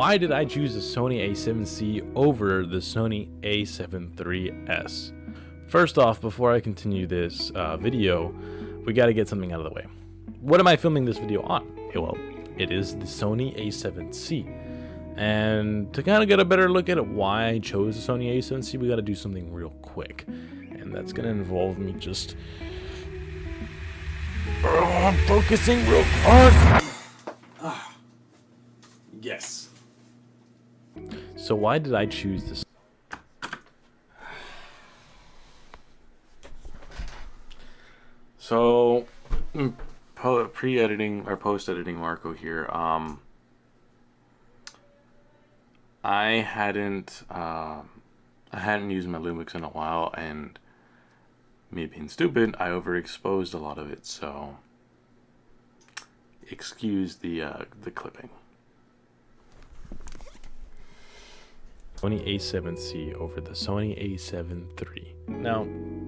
why did I choose the Sony A7C over the Sony A7 III's? First off, before I continue this video, we got to get something out of the way. What am I filming this video on? Well, it is the Sony A7C. And to kind of get a better look at why I chose the Sony A7C, we got to do something real quick. And that's going to involve me just... I'm focusing real hard. Yes. So why did I choose this? So, pre-editing or post-editing Marco here. I hadn't used my Lumix in a while, and me being stupid, I overexposed a lot of it. So, excuse the clipping. Sony A7C over the Sony A7 III. Now,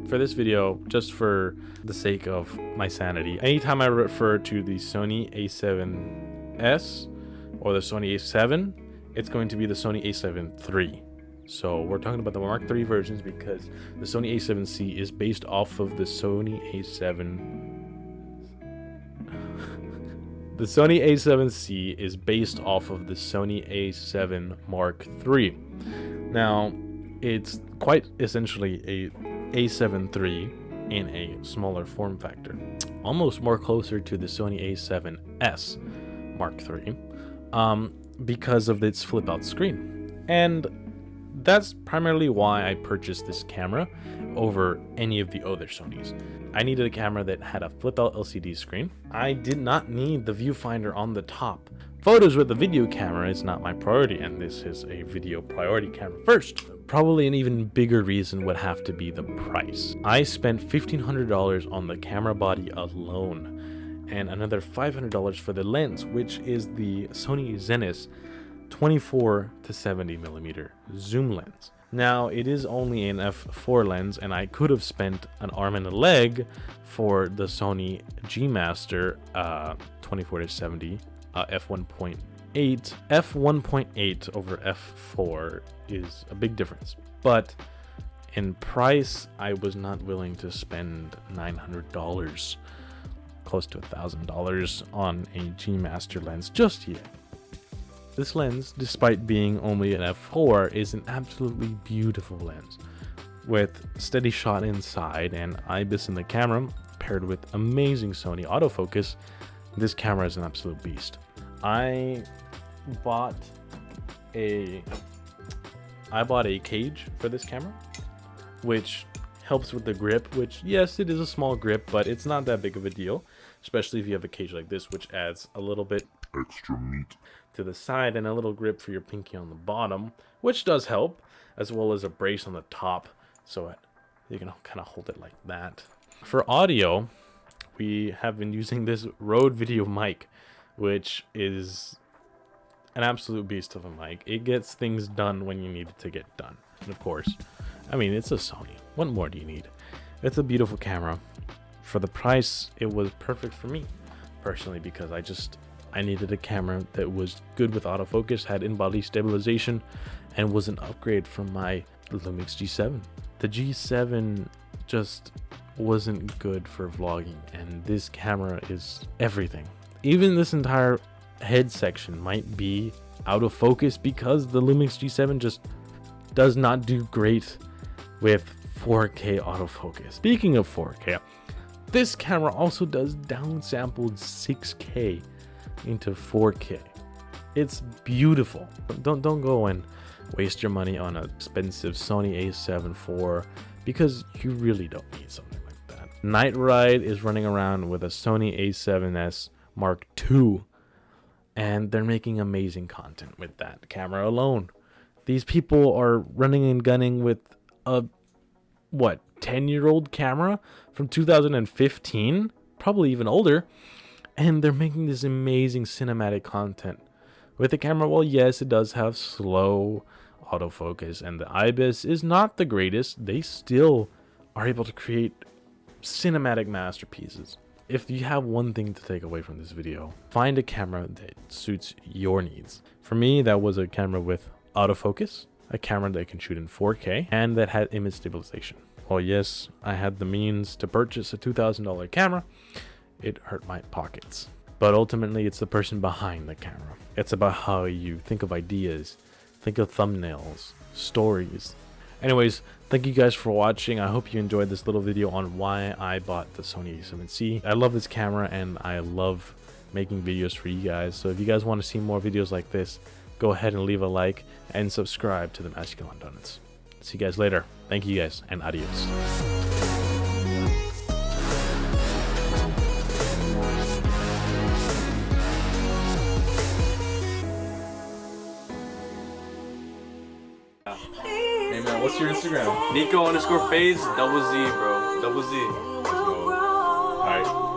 for this video, just for the sake of my sanity, anytime I refer to the Sony A7S or the Sony A7, it's going to be the Sony A7 III. So we're talking about the Mark III versions because the Sony A7C is based off of the Sony A7. The Sony A7C is based off of the Sony A7 Mark III. Now, it's quite essentially a A7 III in a smaller form factor, almost more closer to the Sony A7S Mark III, because of its flip-out screen. And that's primarily why I purchased this camera over any of the other Sonys. I needed a camera that had a flip-out LCD screen. I did not need the viewfinder on the top. Photos with the video camera is not my priority, and this is a video priority camera first. Probably an even bigger reason would have to be the price. I spent $1,500 on the camera body alone, and another $500 for the lens, which is the Sony Zenith 24 to 70 millimeter zoom lens. Now, it is only an f4 lens, and I could have spent an arm and a leg for the Sony G Master 24 to 70 f1.8. f1.8 over f4 is a big difference, but in price, I was not willing to spend $900, close to $1,000 on a G Master lens just yet. This lens, despite being only an f4, is an absolutely beautiful lens with steady shot inside and IBIS in the camera, paired with amazing Sony autofocus. This camera is an absolute beast. I bought a cage for this camera, which helps with the grip, which, yes, it is a small grip, but it's not that big of a deal, especially if you have a cage like this, which adds a little bit extra meat to the side and a little grip for your pinky on the bottom, which does help, as well as a brace on the top, so you can kind of hold it like that. For audio, we have been using this Rode Video mic, which is an absolute beast of a mic. It gets things done when you need it to get done. And of course, I mean, it's a Sony. What more do you need? It's a beautiful camera. For the price, it was perfect for me, personally, because I needed a camera that was good with autofocus, had in-body stabilization, and was an upgrade from my Lumix G7. The G7 just wasn't good for vlogging, and this camera is everything. Even this entire head section might be out of focus because the Lumix G7 just does not do great with 4K autofocus. Speaking of 4K, this camera also does downsampled 6K into 4K. It's beautiful. Don't go and waste your money on an expensive Sony A7 IV because you really don't need something like that. Night Ride is running around with a Sony A7S Mark II, and they're making amazing content with that camera alone. These people are running and gunning with a 10-year-old camera from 2015, probably even older, and they're making this amazing cinematic content with the camera. Well, yes, it does have slow autofocus, and the IBIS is not the greatest. They still are able to create cinematic masterpieces. if you have one thing to take away from this video, find a camera that suits your needs. For me, that was a camera with autofocus, a camera that can shoot in 4K, and that had image stabilization. Well, yes, I had the means to purchase a $2,000 camera. It hurt my pockets. But ultimately, it's the person behind the camera. It's about how you think of ideas, think of thumbnails, stories. Anyways, thank you guys for watching. I hope you enjoyed this little video on why I bought the Sony A7C. I love this camera and I love making videos for you guys. So if you guys want to see more videos like this, go ahead and leave a like and subscribe to the Masculine Donuts. See you guys later. Thank you guys and adios. Hey man, what's your Instagram? Nico_phase double Z, bro. Double Z. Let's go. Alright.